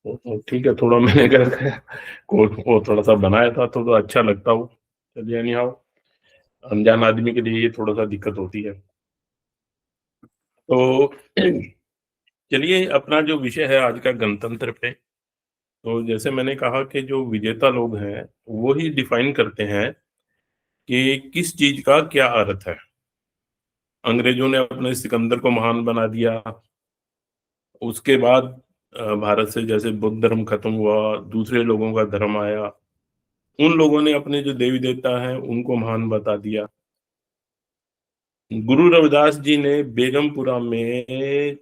ठीक है, थोड़ा मैंने कर को वो थोड़ा सा बनाया था तो अच्छा लगता हो। चलिए एनी हाउ, अनजान आदमी के लिए ये थोड़ा सा दिक्कत होती है। तो चलिए, अपना जो विषय है आज का गणतंत्र पे। तो जैसे मैंने कहा कि जो विजेता लोग हैं वो ही डिफाइन करते हैं कि किस चीज का क्या अर्थ है। अंग्रेजों ने अपने सिकंदर को महान बना दिया। उसके बाद भारत से जैसे बुद्ध धर्म खत्म हुआ, दूसरे लोगों का धर्म आया। उन लोगों ने अपने जो देवी देवता हैं उनको महान बता दिया। गुरु रविदास जी ने बेगमपुरा में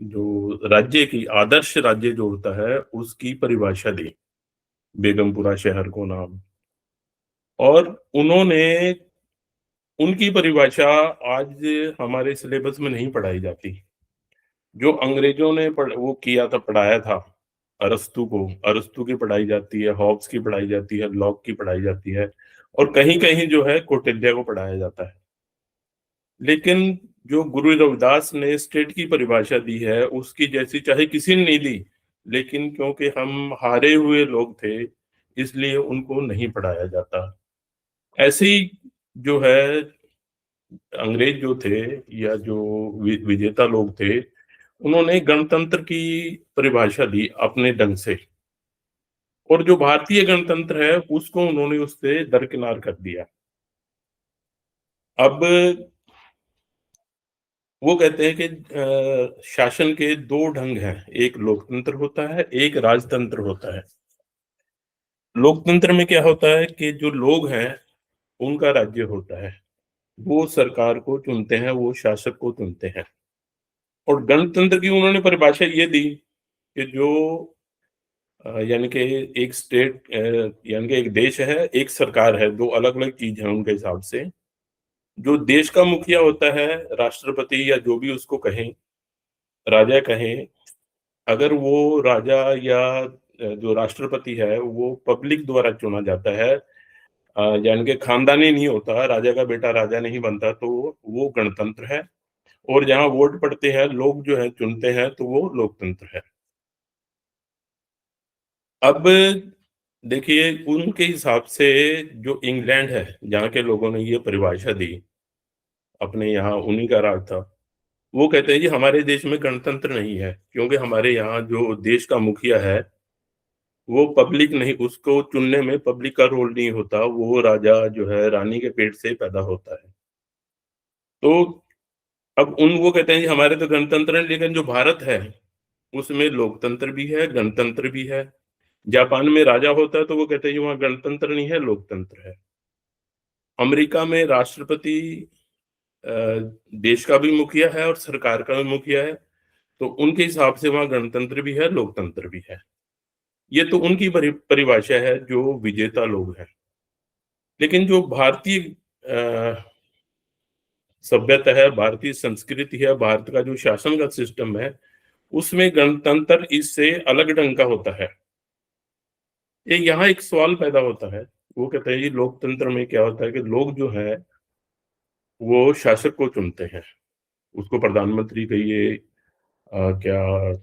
जो राज्य की आदर्श राज्य जो होता है उसकी परिभाषा दी, बेगमपुरा शहर को नाम। और उन्होंने उनकी परिभाषा आज हमारे सिलेबस में नहीं पढ़ाई जाती। जो अंग्रेजों ने वो किया था, पढ़ाया था अरस्तु को, अरस्तु की पढ़ाई जाती है, हॉब्स की पढ़ाई जाती है, लॉक की पढ़ाई जाती है, और कहीं कहीं जो है कौटिल्य को पढ़ाया जाता है। लेकिन जो गुरु रविदास ने स्टेट की परिभाषा दी है उसकी जैसी चाहे किसी ने नहीं दी, लेकिन क्योंकि हम हारे हुए लोग थे इसलिए उनको नहीं पढ़ाया जाता। ऐसे ही जो है, अंग्रेज जो थे या जो विजेता लोग थे, उन्होंने गणतंत्र की परिभाषा दी अपने ढंग से, और जो भारतीय गणतंत्र है उसको उन्होंने उससे दरकिनार कर दिया। अब वो कहते हैं कि शासन के दो ढंग हैं, एक लोकतंत्र होता है, एक राजतंत्र होता है। लोकतंत्र में क्या होता है कि जो लोग हैं उनका राज्य होता है, वो सरकार को चुनते हैं, वो शासक को चुनते हैं। और गणतंत्र की उन्होंने परिभाषा ये दी कि जो यानी कि एक स्टेट, यानी कि एक देश है, एक सरकार है, दो अलग अलग चीज है उनके हिसाब से। जो देश का मुखिया होता है, राष्ट्रपति या जो भी उसको कहें, राजा कहें, अगर वो राजा या जो राष्ट्रपति है वो पब्लिक द्वारा चुना जाता है, यानी कि खानदानी नहीं होता, राजा का बेटा राजा नहीं बनता, तो वो गणतंत्र है। और जहाँ वोट पड़ते हैं, लोग जो है चुनते हैं, तो वो लोकतंत्र है। अब देखिए, उनके हिसाब से जो इंग्लैंड है जहाँ के लोगों ने ये परिभाषा दी, अपने यहाँ उन्हीं का राज था, वो कहते हैं जी हमारे देश में गणतंत्र नहीं है, क्योंकि हमारे यहाँ जो देश का मुखिया है वो पब्लिक नहीं, उसको चुनने में पब्लिक का रोल नहीं होता, वो राजा जो है रानी के पेट से पैदा होता है। तो अब उन वो कहते हैं जी हमारे तो गणतंत्र है, लेकिन जो भारत है उसमें लोकतंत्र भी है, गणतंत्र भी है। जापान में राजा होता है तो वो कहते हैं जी वहाँ गणतंत्र नहीं है, लोकतंत्र है। अमेरिका में राष्ट्रपति अ, देश का भी मुखिया है और सरकार का भी मुखिया है, तो उनके हिसाब से वहाँ गणतंत्र भी है, लोकतंत्र भी है। ये तो उनकी परिभाषा है जो विजेता लोग हैं। लेकिन जो भारतीय सभ्यता है, भारतीय संस्कृति है, भारत का जो शासन का सिस्टम है, उसमें गणतंत्र इससे अलग ढंग का होता है। ये यहाँ एक सवाल पैदा होता है। वो कहते हैं जी लोकतंत्र में क्या होता है कि लोग जो है वो शासक को चुनते हैं, उसको प्रधानमंत्री कहिए, क्या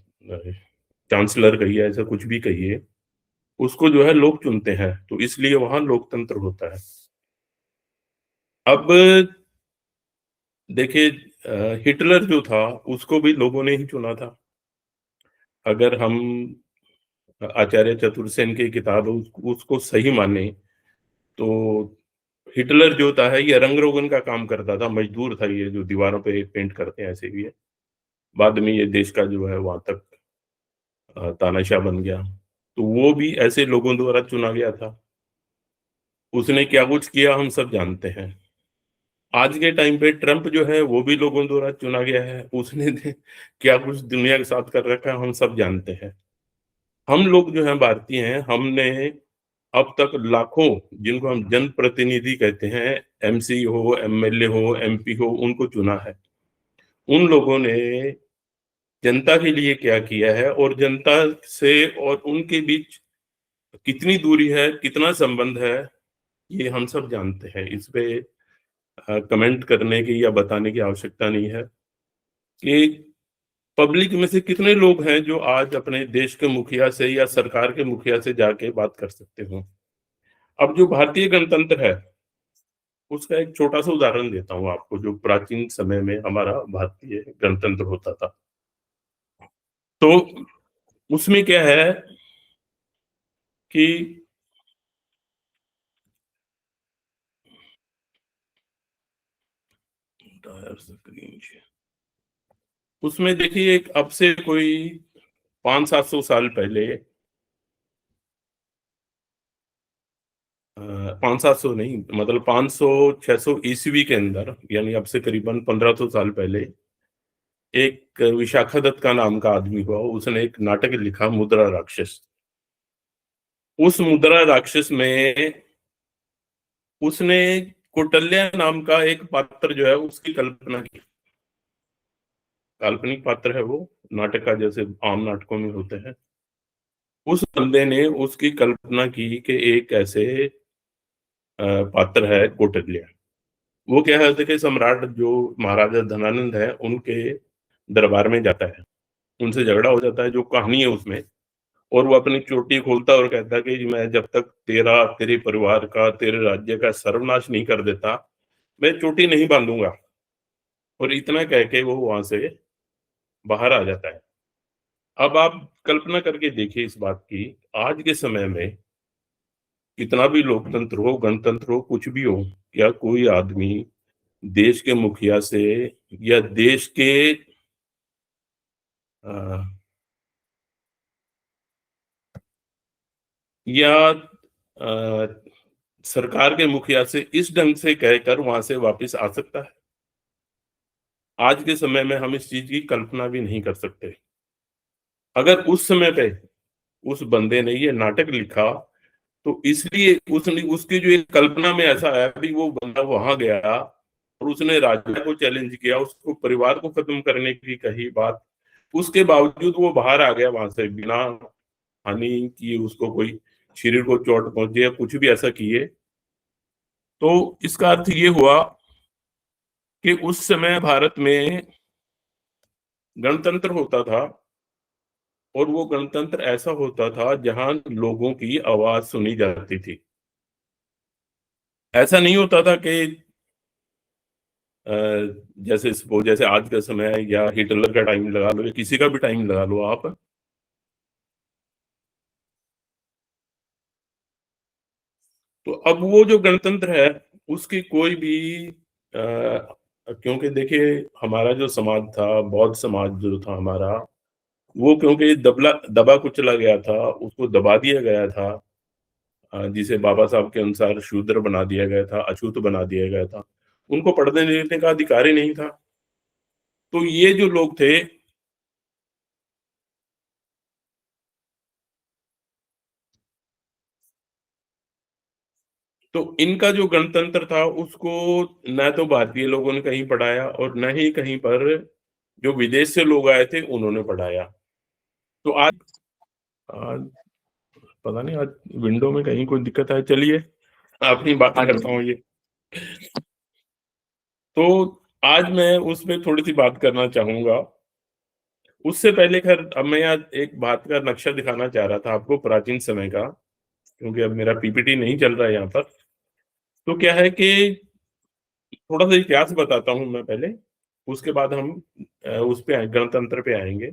चांसलर कहिए, ऐसा कुछ भी कहिए, उसको जो है लोग चुनते हैं, तो इसलिए वहां लोकतंत्र होता है। अब देखिए, हिटलर जो था उसको भी लोगों ने ही चुना था। अगर हम आचार्य चतुर्सेन की किताब है उसको सही माने, तो हिटलर जो था है ये रंग रोगन का काम करता था, मजदूर था, ये जो दीवारों पे पेंट करते हैं ऐसे भी है। बाद में ये देश का जो है वहां तक तानाशाह बन गया, तो वो भी ऐसे लोगों द्वारा चुना गया था। उसने क्या कुछ किया हम सब जानते हैं। आज के टाइम पे ट्रम्प जो है वो भी लोगों द्वारा चुना गया है, उसने क्या कुछ दुनिया के साथ कर रखा है हम सब जानते हैं। हम लोग जो हैं भारतीय हैं, हमने अब तक लाखों, जिनको हम जनप्रतिनिधि कहते हैं, एमसी हो, एमएलए हो, एमपी हो, उनको चुना है। उन लोगों ने जनता के लिए क्या किया है और जनता से और उनके बीच कितनी दूरी है, कितना संबंध है, ये हम सब जानते हैं। इस पे कमेंट करने की या बताने की आवश्यकता नहीं है कि पब्लिक में से कितने लोग हैं जो आज अपने देश के मुखिया से या सरकार के मुखिया से जाके बात कर सकते हो? अब जो भारतीय गणतंत्र है, उसका एक छोटा-सा उदाहरण देता हूँ आपको, जो प्राचीन समय में हमारा भारतीय गणतंत्र होता था। तो उसमें क्या है कि टायर स्क्रीन शेयर उसमें देखिए, एक अब से कोई 500-700 साल पहले, 500-700 नहीं, मतलब 500-600 ईस्वी के अंदर, यानी अब से करीबन 1500 साल पहले, एक विशाखादत्त का नाम का आदमी हुआ, उसने एक नाटक लिखा, मुद्रा राक्षस। उस मुद्रा राक्षस में उसने कौटिल्य नाम का एक पात्र जो है उसकी कल्पना की। काल्पनिक पात्र है वो, नाटक का जैसे आम नाटकों में होते हैं। उस बंदे ने उसकी कल्पना की कि एक ऐसे पात्र है कौटिल्य। वो क्या है कि सम्राट जो महाराजा धनानंद है, उनके दरबार में जाता है। उनसे झगड़ा हो जाता है, जो कहानी है उसमें। और वो अपनी चोटी खोलता है और कहता है कि मैं जब तक तेरे परिवार का, तेरे राज्य का सर्वनाश नहीं कर देता, मैं चोटी नहीं बांधूंगा। और इतना कह के वो वहां से बाहर आ जाता है। अब आप कल्पना करके देखिए इस बात की, आज के समय में कितना भी लोकतंत्र हो, गणतंत्र हो, कुछ भी हो, क्या कोई आदमी देश के मुखिया से या देश के अ, या सरकार के मुखिया से इस ढंग से कहकर वहां से वापस आ सकता है? आज के समय में हम इस चीज की कल्पना भी नहीं कर सकते। अगर उस समय पे उस बंदे ने ये नाटक लिखा, तो इसलिए उसने, उसकी जो एक कल्पना में ऐसा आया कि वो बंदा वहां गया और उसने राजा को चैलेंज किया, उसको परिवार को खत्म करने की कही बात। उसके बावजूद वो बाहर आ गया वहां से, बिना हानि किए उसको कोई शरीर को चोट पहुंचे या कुछ भी ऐसा किए। तो इसका अर्थ ये हुआ कि उस समय भारत में गणतंत्र होता था, और वो गणतंत्र ऐसा होता था जहां लोगों की आवाज सुनी जाती थी। ऐसा नहीं होता था कि अ, जैसे सपोज, जैसे आज का समय है या हिटलर का टाइम लगा लो या किसी का भी टाइम लगा लो आप, तो अब वो जो गणतंत्र है उसकी कोई भी क्योंकि देखिए, हमारा जो समाज था, बौद्ध समाज जो था हमारा, वो क्योंकि दबा कुचला गया था, उसको दबा दिया गया था। जिसे बाबा साहब के अनुसार शूद्र बना दिया गया था, अछूत बना दिया गया था। उनको पढ़ने लिखने का अधिकार ही नहीं था। तो ये जो लोग थे, तो इनका जो गणतंत्र था उसको न तो भारतीय लोगों ने कहीं पढ़ाया और न ही कहीं पर जो विदेश से लोग आए थे उन्होंने पढ़ाया। तो आज पता नहीं, आज विंडो में कहीं कोई दिक्कत है, चलिए अपनी बात करता हूँ ये। तो आज मैं उसमें थोड़ी सी बात करना चाहूंगा। उससे पहले खैर, अब मैं आज एक बात का नक्शा दिखाना चाह रहा था आपको प्राचीन समय का, क्योंकि अब मेरा पीपीटी नहीं चल रहा है यहाँ पर। तो क्या है कि थोड़ा सा इतिहास बताता हूँ मैं पहले, उसके बाद हम उस पे गणतंत्र पे आएंगे।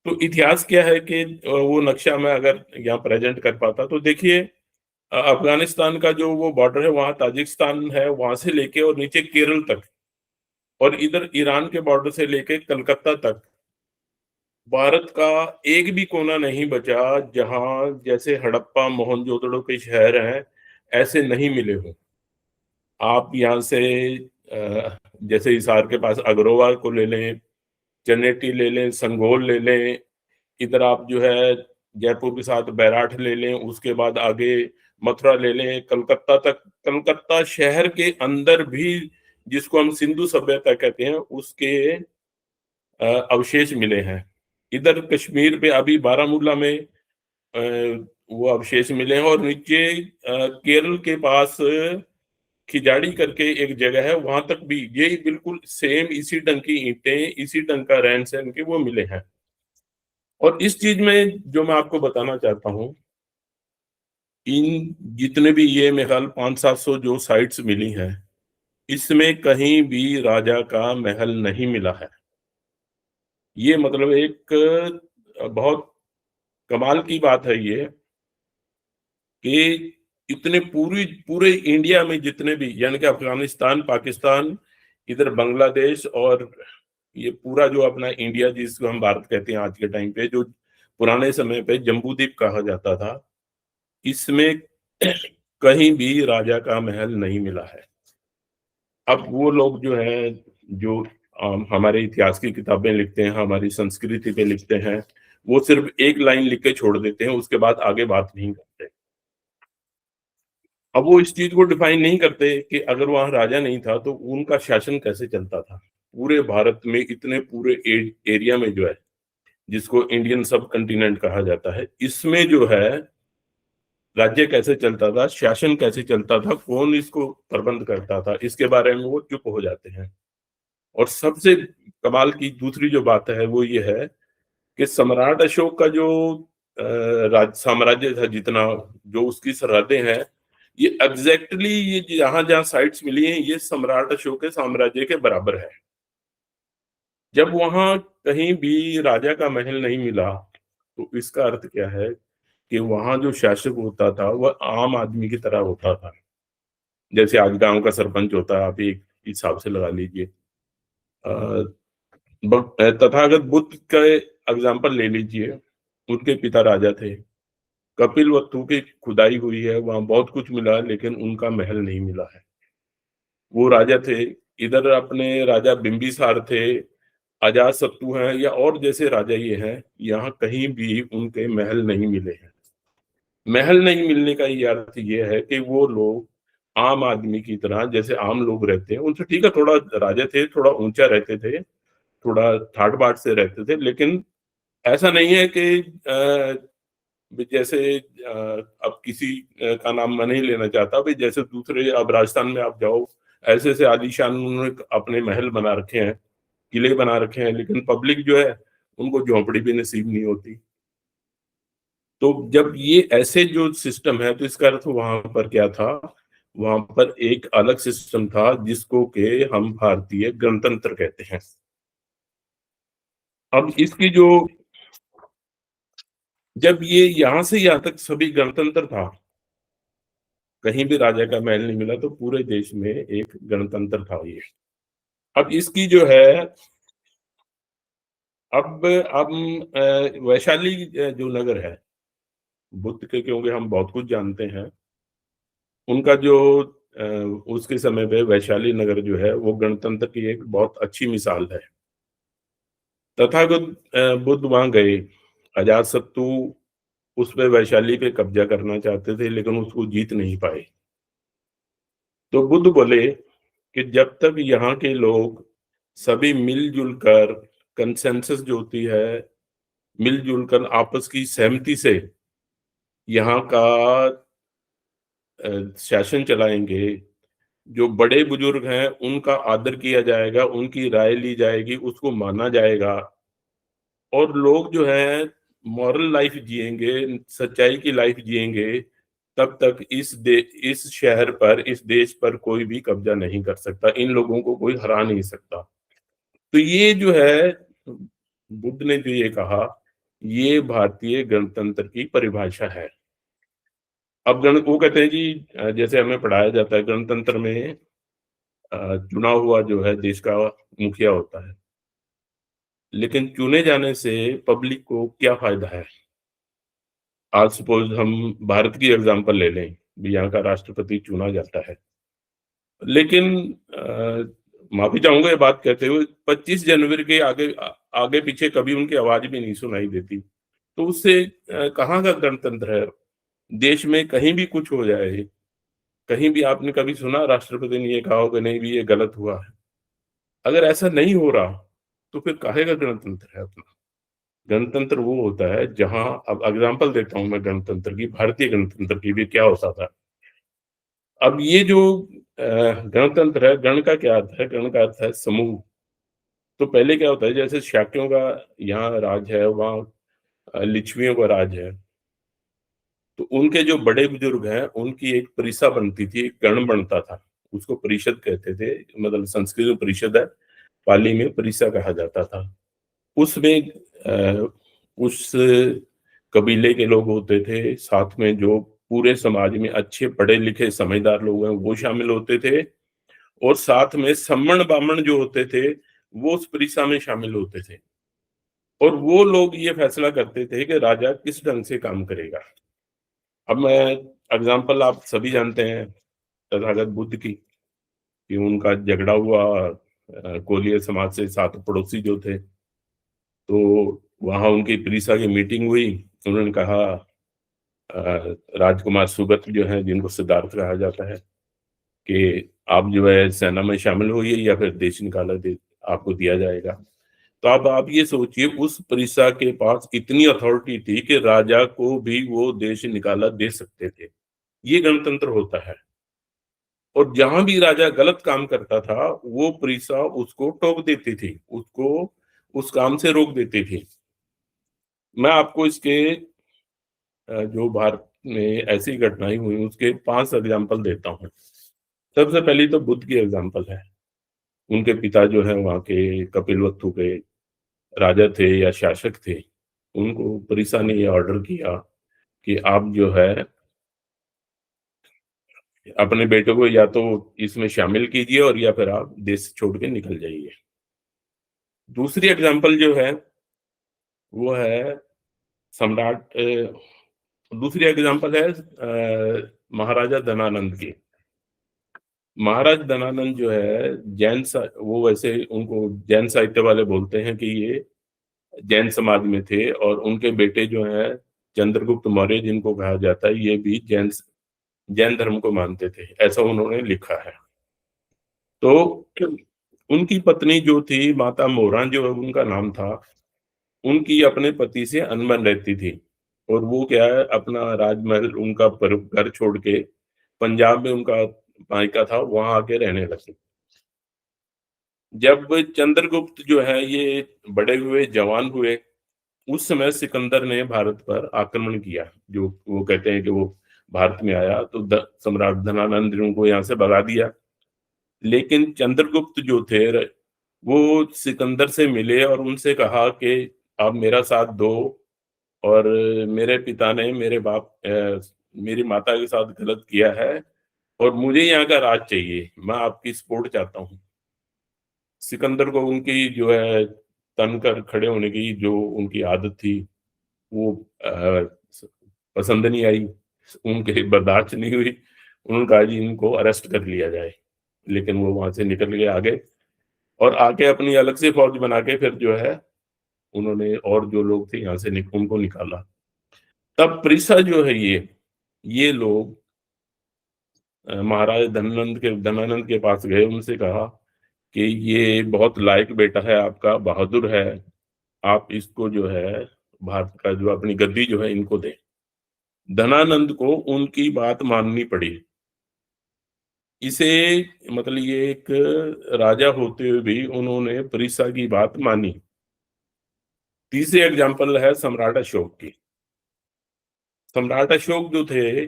तो इतिहास क्या है कि वो नक्शा मैं अगर यहाँ प्रेजेंट कर पाता तो देखिए, अफगानिस्तान का जो वो बॉर्डर है, वहां ताजिकिस्तान है, वहां से लेके और नीचे केरल तक, और इधर ईरान के बॉर्डर से लेके कलकत्ता तक, भारत का एक भी कोना नहीं बचा जहां जैसे हड़प्पा मोहनजोदड़ो के शहर हैं ऐसे नहीं मिले हों। आप यहाँ से जैसे हिसार के पास अग्रवाल को ले लें, जनेटी ले लें, संगोल ले लें, इधर आप जो है जयपुर के साथ बैराठ ले लें, उसके बाद आगे मथुरा ले लें, कलकत्ता तक, कलकत्ता शहर के अंदर भी जिसको हम सिंधु सभ्यता कहते हैं उसके अवशेष मिले हैं। इधर कश्मीर पे अभी बारामूला में वो अवशेष मिले हैं, और नीचे केरल के पास खिजाड़ी करके एक जगह है, वहां तक भी यही बिल्कुल सेम इसी ढंग की ईंटें, इसी ढंग का रहन सहन के वो मिले हैं। और इस चीज में जो मैं आपको बताना चाहता हूँ, इन जितने भी ये मेरे ख्याल 500-700 जो साइट्स मिली हैं, इसमें कहीं भी राजा का महल नहीं मिला है। ये मतलब एक बहुत कमाल की बात है ये, कि इतने पूरी पूरे इंडिया में जितने भी, यानी कि अफगानिस्तान, पाकिस्तान, इधर बांग्लादेश और ये पूरा जो अपना इंडिया जिसको हम भारत कहते हैं आज के टाइम पे, जो पुराने समय पे जम्बू द्वीप कहा जाता था, इसमें कहीं भी राजा का महल नहीं मिला है। अब वो लोग जो है, जो हमारे इतिहास की किताबें लिखते हैं, हमारी संस्कृति पे लिखते हैं, वो सिर्फ एक लाइन लिख के छोड़ देते हैं, उसके बाद आगे बात नहीं करते। अब वो इस चीज को डिफाइन नहीं करते कि अगर वहां राजा नहीं था तो उनका शासन कैसे चलता था पूरे भारत में, इतने पूरे एरिया में जो है, जिसको इंडियन सब कंटिनेंट कहा जाता है, इसमें जो है राज्य कैसे चलता था, शासन कैसे चलता था, कौन इसको प्रबंध करता था, इसके बारे में वो चुप हो जाते हैं। और सबसे कमाल की दूसरी जो बात है वो ये है कि सम्राट अशोक का जो राज साम्राज्य था, जितना जो उसकी सरहदें हैं, ये एग्जैक्टली ये जहां जहां साइट्स मिली हैं, ये सम्राट अशोक के साम्राज्य के बराबर है। जब वहां कहीं भी राजा का महल नहीं मिला, तो इसका अर्थ क्या है कि वहां जो शासक होता था वह आम आदमी की तरह होता था। जैसे आज गांव का सरपंच होता है, आप एक हिसाब से लगा लीजिए। तथागत बुद्ध का एग्जाम्पल ले लीजिए, उनके पिता राजा थे। कपिलवस्तु की खुदाई हुई है, वहां बहुत कुछ मिला, लेकिन उनका महल नहीं मिला है। वो राजा थे। इधर अपने राजा बिंबिसार थे, अजातशत्रु हैं, या और जैसे राजा ये हैं, यहाँ कहीं भी उनके महल नहीं मिले हैं। महल नहीं मिलने का ये अर्थ ये है कि वो लोग आम आदमी की तरह, जैसे आम लोग रहते हैं, उनसे ठीक है, थोड़ा राजा थे, थोड़ा ऊंचा रहते थे, थोड़ा ठाट बाट से रहते थे, लेकिन ऐसा नहीं है कि जैसे अब किसी का नाम मैं नहीं लेना चाहता भाई, जैसे दूसरे अब राजस्थान में आप जाओ, ऐसे ऐसे आलीशान उन्होंने अपने महल बना रखे हैं, किले बना रखे हैं, लेकिन पब्लिक जो है उनको झोंपड़ी भी नसीब नहीं होती। तो जब ये ऐसे जो सिस्टम है, तो इसका अर्थ वहां पर क्या था, वहां पर एक अलग सिस्टम था जिसको के हम भारतीय गणतंत्र कहते हैं। अब इसकी जो, जब ये यहां से यहां तक सभी गणतंत्र था, कहीं भी राजा का महल नहीं मिला, तो पूरे देश में एक गणतंत्र था ये। अब इसकी जो है, अब हम वैशाली जो नगर है, बुद्ध के, क्योंकि हम बहुत कुछ जानते हैं, उनका जो उसके समय पे वैशाली नगर जो है वो गणतंत्र की एक बहुत अच्छी मिसाल है। तथागत बुद्ध वहां गए, अजातशत्रु उस पे वैशाली पे कब्जा करना चाहते थे, लेकिन उसको जीत नहीं पाए। तो बुद्ध बोले कि जब तक यहाँ के लोग सभी मिलजुल कर, कंसेंसस जो होती है, मिलजुल कर आपस की सहमति से यहाँ का शासन चलाएंगे, जो बड़े बुजुर्ग हैं उनका आदर किया जाएगा, उनकी राय ली जाएगी, उसको माना जाएगा, और लोग जो है मॉरल लाइफ जिएंगे, सच्चाई की लाइफ जिएंगे, तब तक इस शहर पर, इस देश पर कोई भी कब्जा नहीं कर सकता, इन लोगों को कोई हरा नहीं सकता। तो ये जो है, बुद्ध ने जो ये कहा, ये भारतीय गणतंत्र की परिभाषा है। अब गण वो कहते हैं जी, जैसे हमें पढ़ाया जाता है गणतंत्र में चुना हुआ जो है देश का मुखिया होता है, लेकिन चुने जाने से पब्लिक को क्या फायदा है। आज सपोज हम भारत की एग्जांपल ले लें, भी यहाँ का राष्ट्रपति चुना जाता है, लेकिन माफी चाहूंगा ये बात कहते हुए, 25 जनवरी के आगे आगे पीछे कभी उनकी आवाज भी नहीं सुनाई देती। तो उससे कहाँ का गणतंत्र है। देश में कहीं भी कुछ हो जाए, कहीं भी आपने कभी सुना राष्ट्रपति ने ये कहा हो कि नहीं भी ये गलत हुआ है। अगर ऐसा नहीं हो रहा, तो फिर काहे का गणतंत्र है अपना। गणतंत्र वो होता है जहां, अब एग्जांपल देता हूं मैं गणतंत्र की, भारतीय गणतंत्र की भी क्या होता था। अब ये जो गणतंत्र है, गण का क्या अर्थ है? गण का अर्थ है समूह। तो पहले क्या होता है, जैसे शाक्यों का यहाँ राज है, वहाँ लिच्छवियों का राज है। तो उनके जो बड़े बुजुर्ग हैं, उनकी एक परिसा बनती थी, एक गण बनता था। उसको परिषद कहते थे, मतलब संस्कृत में परिषद है, पाली में परिसा कहा जाता था। उसमें उस कबीले के लोग होते थे, साथ में जो पूरे समाज में अच्छे पढ़े-लिखे समझदार लोग हैं, वो शामिल होते थे, और साथ में ब्राह्मण जो होते थे, वो उस परिसा में शामिल होते थे। और वो लोग ये फैसला करते थे कि राजा किस ढंग से काम करेगा। अब मैं एग्ज़ाम्पल आप सभी जानते हैं तथागत बुद्ध की, कि उनका झगड़ा हुआ कोलीय समाज से, 7 पड़ोसी जो थे। तो वहाँ उनकी प्रीसा की मीटिंग हुई, उन्होंने कहा राजकुमार सुगत जो हैं, जिनको सिद्धार्थ कहा जाता है, कि आप जो है सेना में शामिल होइए या फिर देश निकाला दे आपको दिया जाएगा। तो अब आप ये सोचिए, उस प्रीसा के पास इतनी अथॉरिटी थी कि राजा को भी वो देश निकाला दे सकते थे। ये गणतंत्र होता है। और जहाँ भी राजा गलत काम करता था, वो प्रीसा उसको टोक देती थी, उसको उस काम से रोक देती थी। मैं आपको इसके जो भारत में ऐसी घटनाएँ हुई, उसके 5 एग्ज़ाम्पल देता हूँ। सबसे पहली तो बुद्ध की एग्ज़ाम्पल है। उनके पिता जो हैं वहाँ के कपिलवस्तु के राजा थे या शासक थे। उनको परिसा ने ये ऑर्डर किया कि आप जो है अपने बेटे को या तो इसमें शामिल कीजिए, और या फिर आप देश छोड़ के निकल जाइए। दूसरी एग्ज़ाम्पल जो है, वो है सम्राट दूसरी एग्ज़ाम्पल है महाराजा धनानंद की। महाराज धनानंद जो है वो वैसे उनको जैन साहित्य वाले बोलते हैं कि ये जैन समाज में थे, और उनके बेटे जो हैं चंद्रगुप्त मौर्य, जिनको कहा जाता है, ये भी जैन धर्म को मानते थे, ऐसा उन्होंने लिखा है। तो उनकी पत्नी जो थी माता मोहरा, जो उनका नाम था, उनकी अपने पति से अनबन रहती थी, और वो क्या है, अपना राजमहल, उनका घर छोड़ के पंजाब में उनका मायका था, वहां आके रहने लगे। जब चंद्रगुप्त जो है ये बड़े हुए, जवान हुए, उस समय सिकंदर ने भारत पर आक्रमण किया। जो वो कहते हैं कि वो भारत में आया तो सम्राट धनानंद ने उनको यहाँ से भगा दिया। लेकिन चंद्रगुप्त जो थे वो सिकंदर से मिले और उनसे कहा कि आप मेरा साथ दो, और मेरे पिता ने मेरी माता के साथ गलत किया है, और मुझे यहाँ का राज चाहिए, मैं आपकी सपोर्ट चाहता हूँ। सिकंदर को उनकी जो है तन कर खड़े होने की जो उनकी आदत थी, वो पसंद नहीं आई, उनके बर्दाश्त नहीं हुई। उन्होंने कहा जी इनको अरेस्ट कर लिया जाए, लेकिन वो वहां से निकल के आगे, और आके अपनी अलग से फौज बना के फिर जो है उन्होंने और जो लोग थे यहाँ से उनको निकाला। तब प्रिसा जो है ये लोग महाराज धनानंद के पास गए, उनसे कहा कि ये बहुत लायक बेटा है आपका, बहादुर है, आप इसको जो है भारत का जो अपनी गद्दी जो है इनको दें। धनानंद को उनकी बात माननी पड़ी। इसे मतलब ये एक राजा होते हुए भी उन्होंने प्रिसा की बात मानी। तीसरी एग्जाम्पल है सम्राट अशोक की। सम्राट अशोक जो थे,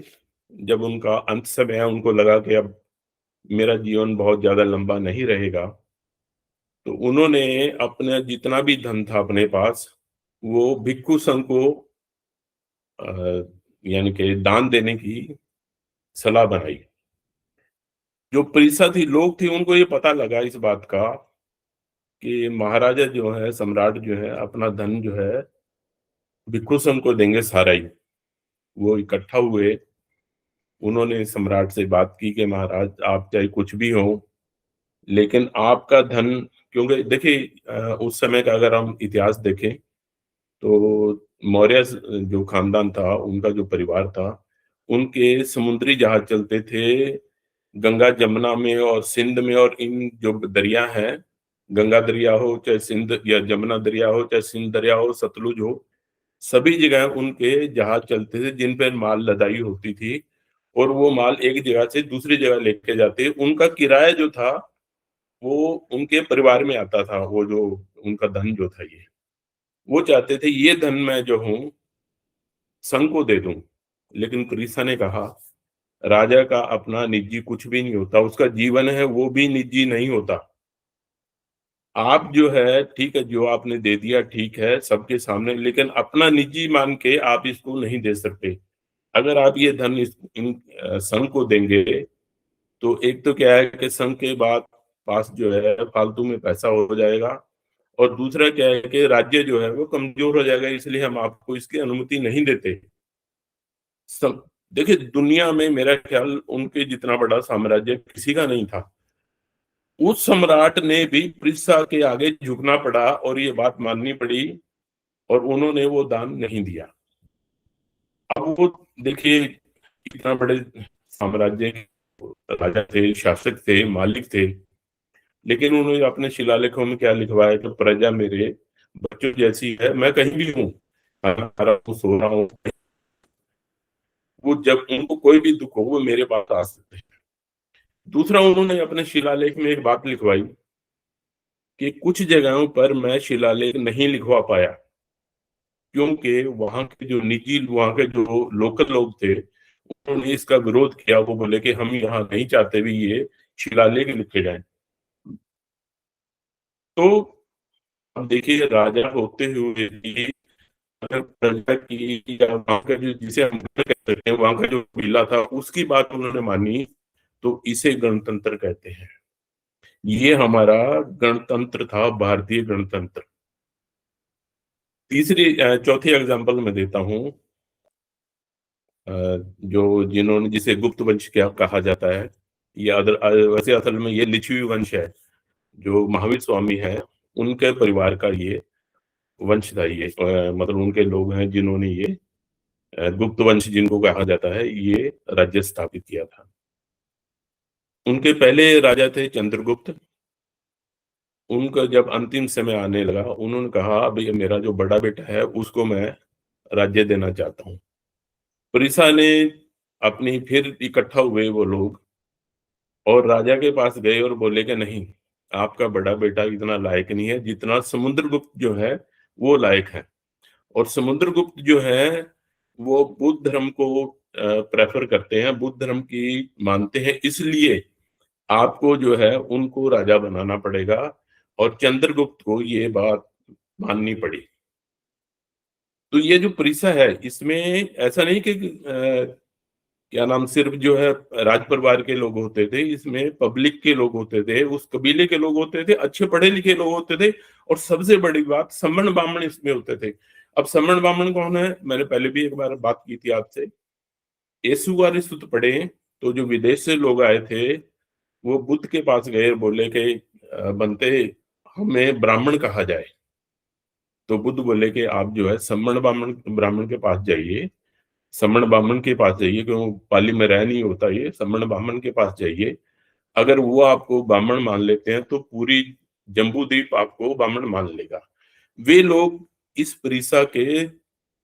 जब उनका अंत समय आया, उनको लगा कि अब मेरा जीवन बहुत ज्यादा लंबा नहीं रहेगा, तो उन्होंने अपना जितना भी धन था अपने पास, वो भिक्षु संघ को यानी कि दान देने की सलाह बनाई। जो प्रीसा थी, लोग थे, उनको ये पता लगा इस बात का कि महाराजा जो है, सम्राट जो है, अपना धन जो है भिक्षु संघ को देंगे सारा ही। वो इकट्ठा हुए, उन्होंने सम्राट से बात की कि महाराज आप चाहे कुछ भी हो, लेकिन आपका धन, क्योंकि देखिए उस समय का अगर हम इतिहास देखें, तो मौर्य जो खानदान था, उनका जो परिवार था, उनके समुद्री जहाज चलते थे गंगा जमुना में और सिंध में, और इन जो दरिया हैं, गंगा दरिया हो चाहे सिंध, या जमुना दरिया हो चाहे सिंध दरिया हो, सतलुज हो, सभी जगह उनके जहाज चलते थे जिन पर माल लदाई होती थी। और वो माल एक जगह से दूसरी जगह लेके जाते। उनका किराया जो था, वो उनके परिवार में आता था, वो जो उनका धन जो था ये। वो चाहते थे ये धन मैं जो हूँ संघ को दे दूँ। लेकिन प्रीसा ने कहा, राजा का अपना निजी कुछ भी नहीं होता, उसका जीवन है वो भी निजी नहीं होता। आप जो है ठीक है, जो आपने दे दिया ठीक है सबके सामने, लेकिन अपना निजी मान के आप इसको नहीं दे सकते। अगर आप ये धन संघ को देंगे, तो एक तो क्या है कि संघ के बाद पास जो है फालतू में पैसा हो जाएगा, और दूसरा क्या है कि राज्य जो है वो कमजोर हो जाएगा, इसलिए हम आपको इसकी अनुमति नहीं देते। सब देखिए, दुनिया में मेरा ख्याल उनके जितना बड़ा साम्राज्य किसी का नहीं था। उस सम्राट ने भी प्रिस्सा के आगे झुकना पड़ा और ये बात माननी पड़ी, और उन्होंने वो दान नहीं दिया। अब वो देखिए, इतना बड़े साम्राज्य के राजा थे, शासक थे, मालिक थे, लेकिन उन्होंने अपने शिलालेखों में क्या लिखवाया कि प्रजा मेरे बच्चों जैसी है, मैं कहीं भी हूँ, खाना खा रहा हूँ, सो रहा हूँ, वो जब उनको कोई भी दुख हो वो मेरे पास आ सकते हैं। दूसरा, उन्होंने अपने शिलालेख में एक बात लिखवाई कि कुछ जगहों पर मैं शिलालेख नहीं लिखवा पाया, क्योंकि वहां के जो निजी, वहां के जो लोकल लोग थे, उन्होंने इसका विरोध किया। वो बोले कि हम यहाँ नहीं चाहते भी ये शिलालेख लिखे जाएं। तो अब देखिए, राजा होते हुए भी अगर प्रजा की या वहां का जो, जिसे हम गण कह सकते हैं, वहां का जो विला था उसकी बात उन्होंने मानी, तो इसे गणतंत्र कहते हैं। ये हमारा गणतंत्र था, भारतीय गणतंत्र। चौथी एग्जांपल मैं देता हूँ। जो जिन्होंने, जिसे गुप्त वंश क्या कहा जाता है, ये वैसे असल में ये लिच्छवी वंश है। जो महावीर स्वामी है, उनके परिवार का ये वंश था। ये मतलब उनके लोग हैं जिन्होंने ये गुप्त वंश जिनको कहा जाता है, ये राज्य स्थापित किया था। उनके पहले राजा थे चंद्रगुप्त। उनका जब अंतिम समय आने लगा, उन्होंने कहा अभी मेरा जो बड़ा बेटा है उसको मैं राज्य देना चाहता हूँ। प्रिसा ने अपनी, फिर इकट्ठा हुए वो लोग और राजा के पास गए और बोले कि नहीं, आपका बड़ा बेटा इतना लायक नहीं है जितना समुद्रगुप्त जो है वो लायक है। और समुद्रगुप्त जो है वो बुद्ध धर्म को प्रेफर करते हैं, बुद्ध धर्म की मानते हैं, इसलिए आपको जो है उनको राजा बनाना पड़ेगा। और चंद्रगुप्त को ये बात माननी पड़ी। तो ये जो प्रीसा है, इसमें ऐसा नहीं कि क्या नाम, सिर्फ जो है राज परिवार के लोग होते थे, इसमें पब्लिक के लोग होते थे, उस कबीले के लोग होते थे, अच्छे पढ़े लिखे लोग होते थे, और सबसे बड़ी बात सवर्ण ब्राह्मण इसमें होते थे। अब सवर्ण ब्राह्मण कौन है, मैंने पहले भी एक बार बात की थी आपसे। येसुवारी सुत पढ़े, तो जो विदेश से लोग आए थे, वो बुद्ध के पास गए, बोले कि बनते हमें ब्राह्मण कहा जाए। तो बुद्ध बोले कि आप जो है सवर्ण ब्राह्मण ब्राह्मण के पास जाइए, सवर्ण ब्राह्मण के पास जाइए, क्यों पाली में रह नहीं होता, ये सवर्ण ब्राह्मण के पास जाइए। अगर वो आपको ब्राह्मण मान लेते हैं तो पूरी जम्बू द्वीप आपको ब्राह्मण मान लेगा। वे लोग इस परिसा के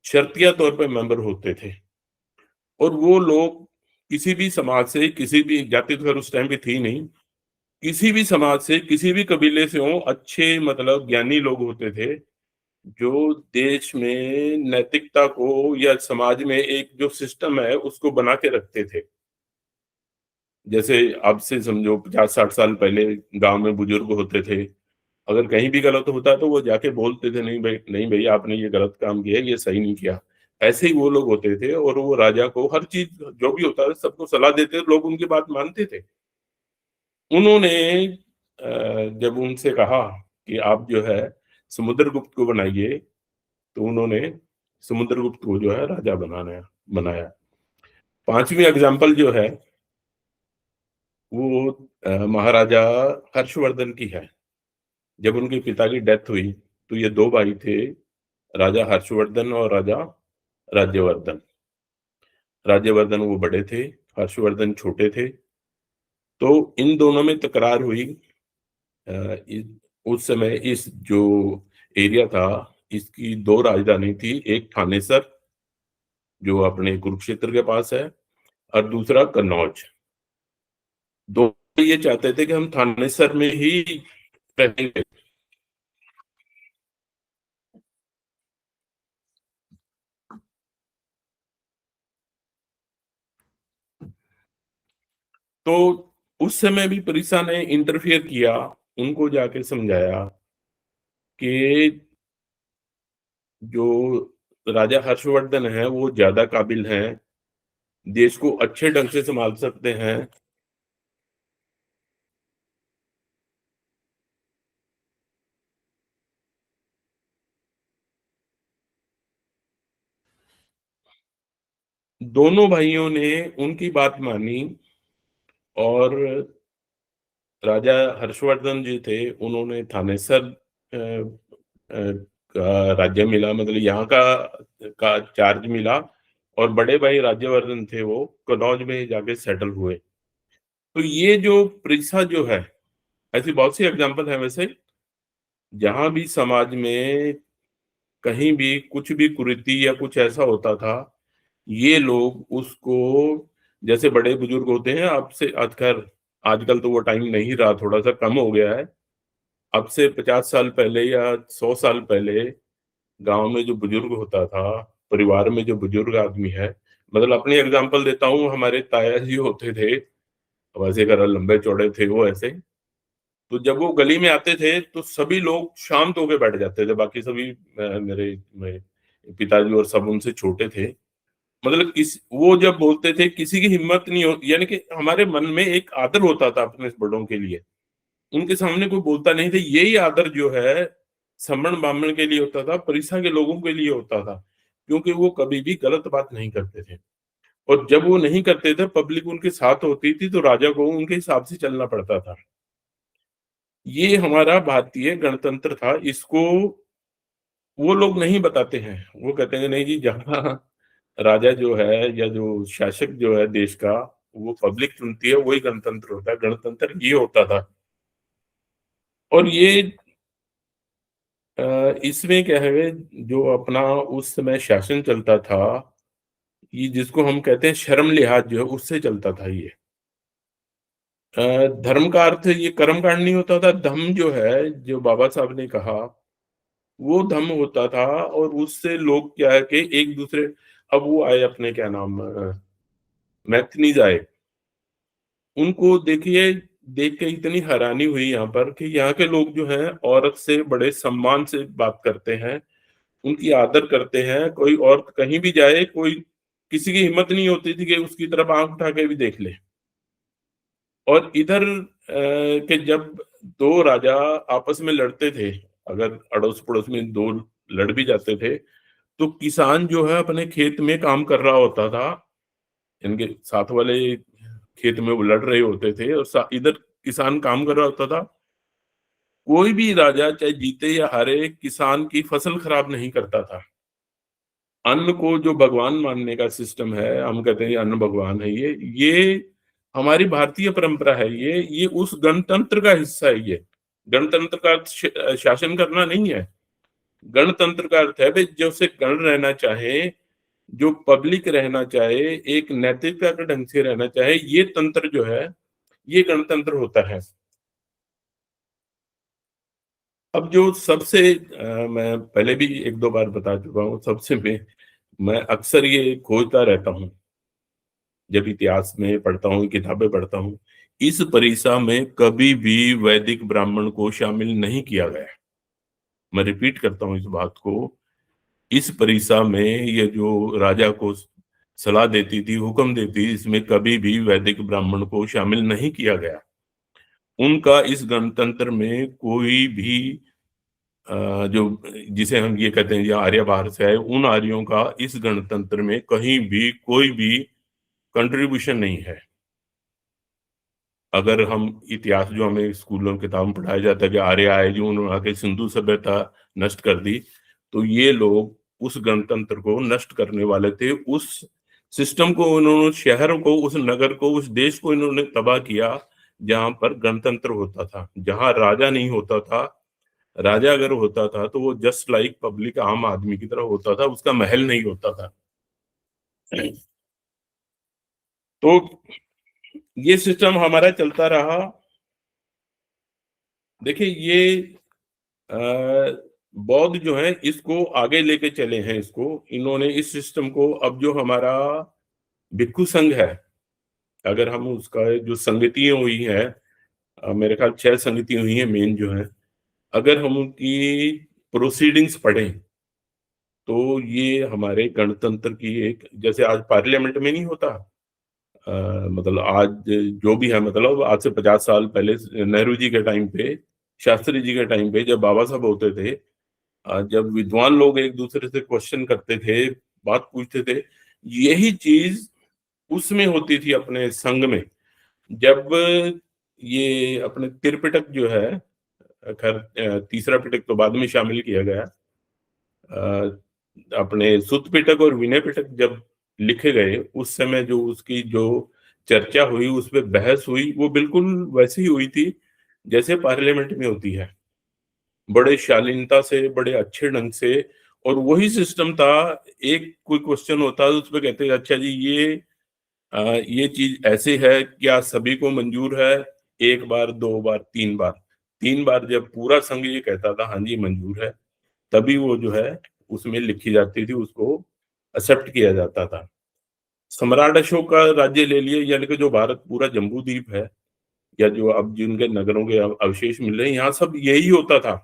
शर्तिया तौर पर मेंबर होते थे। और वो लोग किसी भी समाज से, किसी भी जाति तो खैर उस टाइम पे थी नहीं, किसी भी समाज से, किसी भी कबीले से हो, अच्छे मतलब ज्ञानी लोग होते थे, जो देश में नैतिकता को या समाज में एक जो सिस्टम है उसको बना के रखते थे। जैसे अब से समझो 50-60 साल पहले गांव में बुजुर्ग होते थे, अगर कहीं भी गलत होता तो वो जाके बोलते थे, नहीं भाई, नहीं भैया आपने ये गलत काम किया, ये सही नहीं किया। ऐसे ही वो लोग होते थे, और वो राजा को हर चीज जो भी होता है सबको सलाह देते थे, लोग उनकी बात मानते थे। उन्होंने जब उनसे कहा कि आप जो है समुद्रगुप्त को बनाइए, तो उन्होंने समुद्रगुप्त को जो है राजा बनाना बनाया। पांचवी एग्जाम्पल जो है वो महाराजा हर्षवर्धन की है। जब उनके पिता की डेथ हुई, तो ये दो भाई थे, राजा हर्षवर्धन और राजा राज्यवर्धन। राज्यवर्धन वो बड़े थे, हर्षवर्धन छोटे थे। तो इन दोनों में तकरार हुई। उस समय इस जो एरिया था, इसकी दो राजधानी थी, एक थानेसर जो अपने कुरुक्षेत्र के पास है, और दूसरा कन्नौज। दोनों ये चाहते थे कि हम थानेसर में ही रहेंगे। तो उस समय भी परिसा ने इंटरफियर किया, उनको जाके समझाया कि जो राजा हर्षवर्धन है वो ज्यादा काबिल हैं, देश को अच्छे ढंग से संभाल सकते हैं। दोनों भाइयों ने उनकी बात मानी, और राजा हर्षवर्धन जी थे, उन्होंने थानेसर का राज्य मिला, मतलब यहाँ का चार्ज मिला। और बड़े भाई राज्यवर्धन थे, वो कन्नौज में जाके सेटल हुए। तो ये जो प्रीसा जो है, ऐसी बहुत सी एग्जांपल है वैसे, जहां भी समाज में कहीं भी कुछ भी कुरीति या कुछ ऐसा होता था, ये लोग उसको, जैसे बड़े बुजुर्ग होते हैं, आपसे आजकल आजकल तो वो टाइम नहीं रहा, थोड़ा सा कम हो गया है। अब से 50 साल पहले या 100 साल पहले गांव में जो बुजुर्ग होता था, परिवार में जो बुजुर्ग आदमी है, मतलब अपनी एग्जांपल देता हूँ, हमारे ताया जी होते थे, वैसे कर लंबे चौड़े थे वो ऐसे। तो जब वो गली में आते थे तो सभी लोग शांत होके बैठ जाते थे, बाकी सभी मेरे पिताजी और सब उनसे छोटे थे। मतलब वो जब बोलते थे किसी की हिम्मत नहीं हो, यानी कि हमारे मन में एक आदर होता था अपने बड़ों के लिए, उनके सामने कोई बोलता नहीं था। यही आदर जो है सवर्ण ब्राह्मण के लिए होता था, परिसा के लोगों के लिए होता था, क्योंकि वो कभी भी गलत बात नहीं करते थे। और जब वो नहीं करते थे, पब्लिक उनके साथ होती थी, तो राजा को उनके हिसाब से चलना पड़ता था। ये हमारा भारतीय गणतंत्र था। इसको वो लोग नहीं बताते हैं, वो कहते हैं नहीं जी, जहाँ राजा जो है या जो शासक जो है देश का, वो पब्लिक चुनती है, वही गणतंत्र होता है। गणतंत्र ये होता था। और ये इसमें क्या है, जो अपना उस समय शासन चलता था, ये जिसको हम कहते हैं शर्म लिहाज, जो है उससे चलता था ये। धर्म का अर्थ ये कर्म कांड नहीं होता था। धम्म जो है, जो बाबा साहब ने कहा, वो धम्म होता था। और उससे लोग क्या है कि एक दूसरे, अब वो आए अपने क्या नाम, मैथनीज आए, उनको देखिए, देख के इतनी हैरानी हुई यहाँ पर कि यहाँ के लोग जो हैं औरत से बड़े सम्मान से बात करते हैं, उनकी आदर करते हैं। कोई और कहीं भी जाए, कोई किसी की हिम्मत नहीं होती थी कि उसकी तरफ आंख उठा के भी देख ले। और इधर के जब दो राजा आपस में लड़ते थे, अगर अड़ोस पड़ोस में दो लड़ भी जाते थे, तो किसान जो है अपने खेत में काम कर रहा होता था, इनके साथ वाले खेत में वो लड़ रहे होते थे, और इधर किसान काम कर रहा होता था। कोई भी राजा चाहे जीते या हारे, किसान की फसल खराब नहीं करता था। अन्न को जो भगवान मानने का सिस्टम है, हम कहते हैं ये अन्न भगवान है, ये हमारी भारतीय परंपरा है। ये उस गणतंत्र का हिस्सा है। ये गणतंत्र का अर्थ शासन करना नहीं है। गणतंत्र का अर्थ है भाई, जो से गण रहना चाहे, जो पब्लिक रहना चाहे, एक नैतिकता के ढंग से रहना चाहे, ये तंत्र जो है, ये गणतंत्र होता है। अब जो सबसे मैं पहले भी एक दो बार बता चुका हूँ, सबसे मैं अक्सर ये खोजता रहता हूँ जब इतिहास में पढ़ता हूँ, किताबें पढ़ता हूँ। इस परिसा में कभी भी वैदिक ब्राह्मण को शामिल नहीं किया गया। मैं रिपीट करता हूँ इस बात को। इस परिसा में ये जो राजा को सलाह देती थी, हुक्म देती, इसमें कभी भी वैदिक ब्राह्मण को शामिल नहीं किया गया। उनका इस गणतंत्र में कोई भी जो जिसे हम ये कहते हैं या आर्य बाहर से आए, उन आर्यों का इस गणतंत्र में कहीं भी कोई भी कंट्रीब्यूशन नहीं है। अगर हम इतिहास जो हमें स्कूलों में किताब में पढ़ाया जाता है कि आर्य आए जो उन्होंने आके सिंधु सभ्यता नष्ट कर दी, तो ये लोग उस गणतंत्र को नष्ट करने वाले थे। उस सिस्टम को उन्होंने, शहर को, उस नगर को, उस देश को इन्होंने तबाह किया जहां पर गणतंत्र होता था, जहां राजा नहीं होता था। राजा अगर होता था तो वो जस्ट लाइक पब्लिक, आम आदमी की तरह होता था, उसका महल नहीं होता था। तो ये सिस्टम हमारा चलता रहा। देखिए ये बौद्ध जो हैं इसको आगे लेके चले हैं इसको, इन्होंने इस सिस्टम को, अब जो हमारा भिक्षु संघ है, अगर हम उसका जो संगतियाँ हुई हैं, मेरे ख्याल 6 संगतियाँ हुई हैं मेन जो हैं, अगर हम उनकी प्रोसीडिंग्स पढ़ें, तो ये हमारे गणतंत्र की एक, जैसे आज पार्लियामेंट में नहीं होता, मतलब आज जो भी है, मतलब आज से 50 साल पहले नेहरू जी के टाइम पे, शास्त्री जी के टाइम पे जब बाबा साहब होते थे, जब विद्वान लोग एक दूसरे से क्वेश्चन करते थे, बात पूछते थे, यही चीज उसमें होती थी अपने संघ में। जब ये अपने त्रिपिटक जो है, खैर तीसरा पिटक तो बाद में शामिल किया गया, अपने सुत्त पिटक और विनय पिटक जब लिखे गए, उस समय जो उसकी जो चर्चा हुई, उस पे बहस हुई, वो बिल्कुल वैसी ही हुई थी जैसे पार्लियामेंट में होती है, बड़े शालीनता से, बड़े अच्छे ढंग से। और वही सिस्टम था, एक कोई क्वेश्चन होता है उस पे कहते हैं अच्छा जी ये चीज ऐसे है, क्या सभी को मंजूर है? एक बार, दो बार, तीन बार, तीन बार जब पूरा संघ ये कहता था हाँ जी मंजूर है, तभी वो जो है उसमें लिखी जाती थी, उसको एक्सेप्ट किया जाता था। सम्राट अशोक का राज्य ले लिए, यानी कि जो भारत पूरा जम्बू द्वीप है, या जो अब जिनके नगरों के अवशेष मिल रहे हैं, यहाँ सब यही होता था,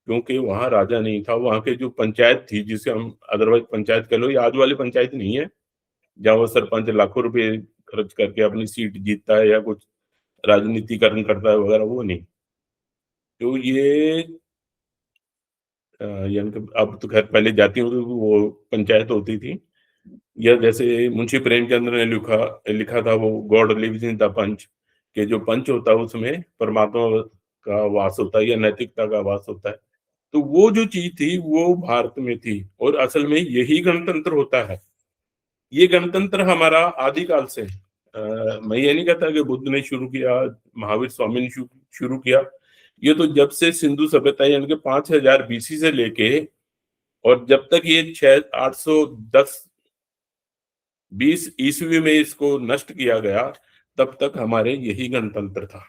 क्योंकि वहां राजा नहीं था। वहां के जो पंचायत थी, जिसे हम अदरवाइज पंचायत कह लो, ये आज वाली पंचायत नहीं है जहाँ वो सरपंच लाखों रुपए खर्च करके अपनी सीट जीतता है या कुछ राजनीतिकरण करता है वगैरह, वो नहीं। तो ये यानी कि अब तो खैर, पहले जातियों की वो पंचायत होती थी, या जैसे मुंशी प्रेमचंद्र ने लिखा लिखा था वो गॉड लिव्स इन द पंच, कि जो पंच होता है उसमें परमात्मा का वास होता है या नैतिकता का वास होता है। तो वो जो चीज थी वो भारत में थी, और असल में यही गणतंत्र होता है। ये गणतंत्र हमारा आदिकाल से, मैं ये नहीं कहता कि बुद्ध ने शुरू किया, महावीर स्वामी ने शुरू किया, ये तो जब से सिंधु सभ्यता यानी कि 5000 बीसी से लेके, और जब तक ये 6 810 20 ईस्वी में इसको नष्ट किया गया, तब तक हमारे यही गणतंत्र था।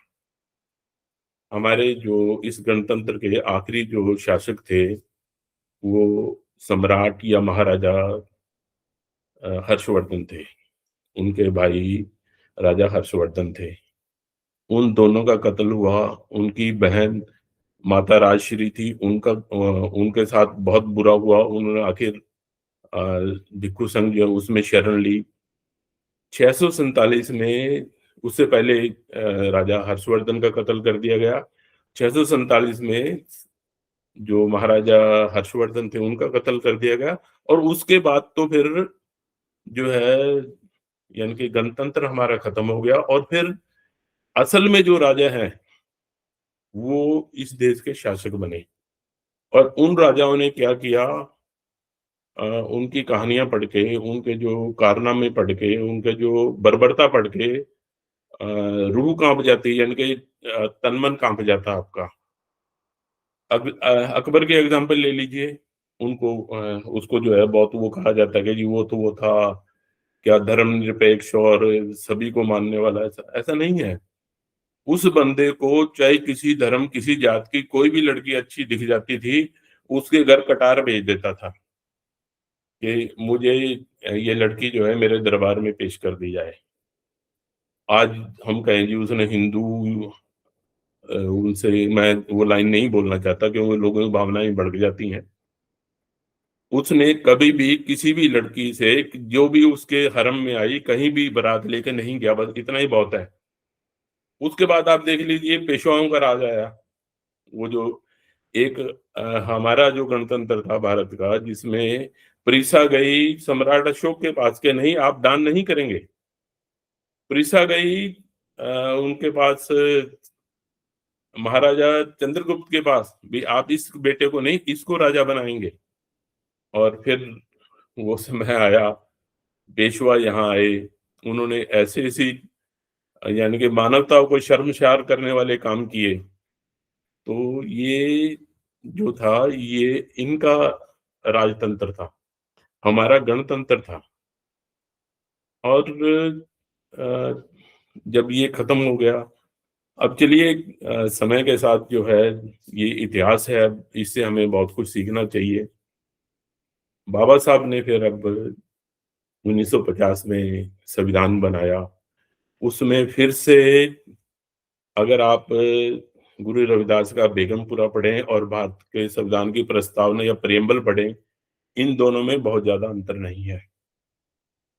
हमारे जो इस गणतंत्र के आखिरी जो शासक थे, वो सम्राट या महाराजा हर्षवर्धन थे। उनके भाई राजा हर्षवर्धन थे। उन दोनों का कत्ल हुआ। उनकी बहन माता राजश्री थी, उनके साथ बहुत बुरा हुआ। उन्होंने आखिर अ, भिक्षु संघ जो है उसमें शरण ली। 647 में, उससे पहले राजा हर्षवर्धन का कत्ल कर दिया गया। 647 में जो महाराजा हर्षवर्धन थे उनका कत्ल कर दिया गया, और उसके बाद तो फिर जो है, यानी कि गणतंत्र हमारा खत्म हो गया। और फिर असल में जो राजा हैं वो इस देश के शासक बने। और उन राजाओं ने क्या किया, उनकी कहानियां पढ़ के, उनके जो कारनामे पढ़ के, उनके जो बर्बरता पढ़ के रूह कांप जाती है, यानी कि तन मन कांप जाता है आपका। अब अकबर के एग्जाम्पल ले लीजिए। उसको जो है बहुत वो कहा जाता है कि जी वो था क्या धर्मनिरपेक्ष और सभी को मानने वाला। ऐसा ऐसा नहीं है। उस बंदे को चाहे किसी धर्म, किसी जात की कोई भी लड़की अच्छी दिख जाती थी, उसके घर कटार भेज देता था कि मुझे ये लड़की जो है मेरे दरबार में पेश कर दी जाए। आज हम कहें जी उसने हिंदू, उनसे मैं वो लाइन नहीं बोलना चाहता क्योंकि लोगों की भावनाएं बढ़ जाती हैं। उसने कभी भी किसी भी लड़की से, जो भी उसके हरम में आई, कहीं भी बारात लेके नहीं गया, बस इतना ही बहुत है। उसके बाद आप देख लीजिए पेशवाओं का राज आया। वो जो एक हमारा जो गणतंत्र था भारत का, जिसमें प्रीसा गई सम्राट अशोक के पास के नहीं आप दान नहीं करेंगे। प्रीसा गई उनके पास, महाराजा चंद्रगुप्त के पास भी, आप इस बेटे को नहीं, इसको राजा बनाएंगे। और फिर वो समय आया, पेशवा यहाँ आए, उन्होंने ऐसे ऐसी, यानी कि मानवता को शर्मसार करने वाले काम किए। तो ये जो था, ये इनका राजतंत्र था, हमारा गणतंत्र था। और अ, जब ये खत्म हो गया, अब चलिए समय के साथ जो है ये इतिहास है, अब इससे हमें बहुत कुछ सीखना चाहिए। बाबा साहब ने फिर अब 1950 में संविधान बनाया। उसमें फिर से अगर आप गुरु रविदास का बेगमपुरा पढ़ें और भारत के संविधान की प्रस्तावना या प्रेम्बल पढ़ें, इन दोनों में बहुत ज़्यादा अंतर नहीं है।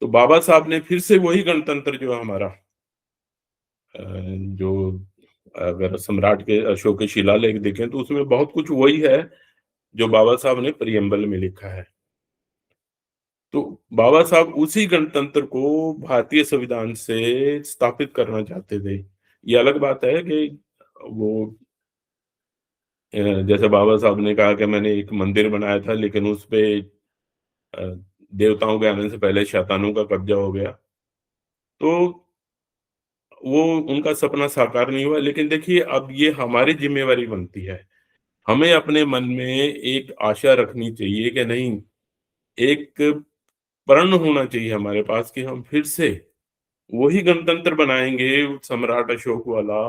तो बाबा साहब ने फिर से वही गणतंत्र जो हमारा अ, जो अगर सम्राट के अशोक के शिलालेख देखें तो उसमें बहुत कुछ वही है, जो बाबा साहब ने प्रियम्बल में लिखा है। तो बाबा साहब उसी गणतंत्र को भारतीय संविधान से स्थापित करना चाहते थे। ये अलग बात है कि वो जैसे बाबा साहब ने कहा कि मैंने एक मंदिर बनाया था लेकिन उसपे देवताओं के आने से पहले शैतानों का कब्जा हो गया। तो वो उनका सपना साकार नहीं हुआ लेकिन देखिए अब ये हमारी ज़िम्मेवारी बनती है। हमें अपने मन में एक आशा रखनी चाहिए कि नहीं, एक प्रण होना चाहिए हमारे पास कि हम फिर से वही गणतंत्र बनाएँगे सम्राट अशोक वाला,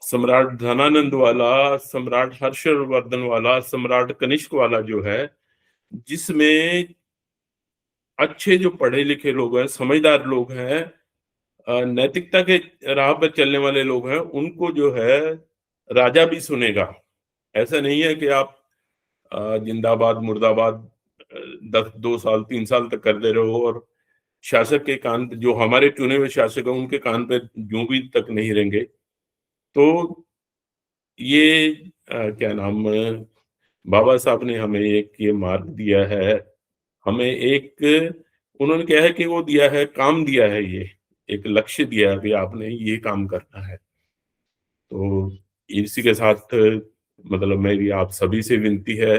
सम्राट धनानंद वाला, सम्राट हर्षवर्धन वाला, सम्राट कनिष्क वाला जो है, जिसमें अच्छे जो पढ़े-लिखे लोग हैं, समझदार लोग हैं, नैतिकता के राह पर चलने वाले लोग हैं, उनको जो है राजा भी सुनेगा। ऐसा नहीं है कि आप जिंदाबाद, मुर्दाबाद 10 2 साल, 3 साल तक करते रहो और शासक के कान पे जो हमारे चुने हुए शासक हैं, उनके कान पे जूँ भी तक नहीं रेंगे। तो ये क्या नाम बाबा साहब ने हमें एक ये मार्ग दिया है, हमें एक उन्होंने क्या है कि वो दिया है, काम दिया है ये, एक लक्ष्य दिया है कि आपने ये काम करना है। तो इसी के साथ मतलब मेरी आप सभी से विनती है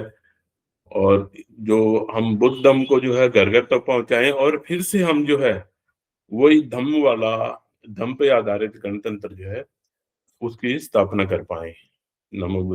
और जो हम बुद्ध धम्म को जो है घर-घर तक पहुँचाएँ और फिर से हम जो है, वही धम्म वाला धम्म पे आधारित गणतंत्र जो है, उसकी स्थापना कर पाएँ। नमो बुद्ध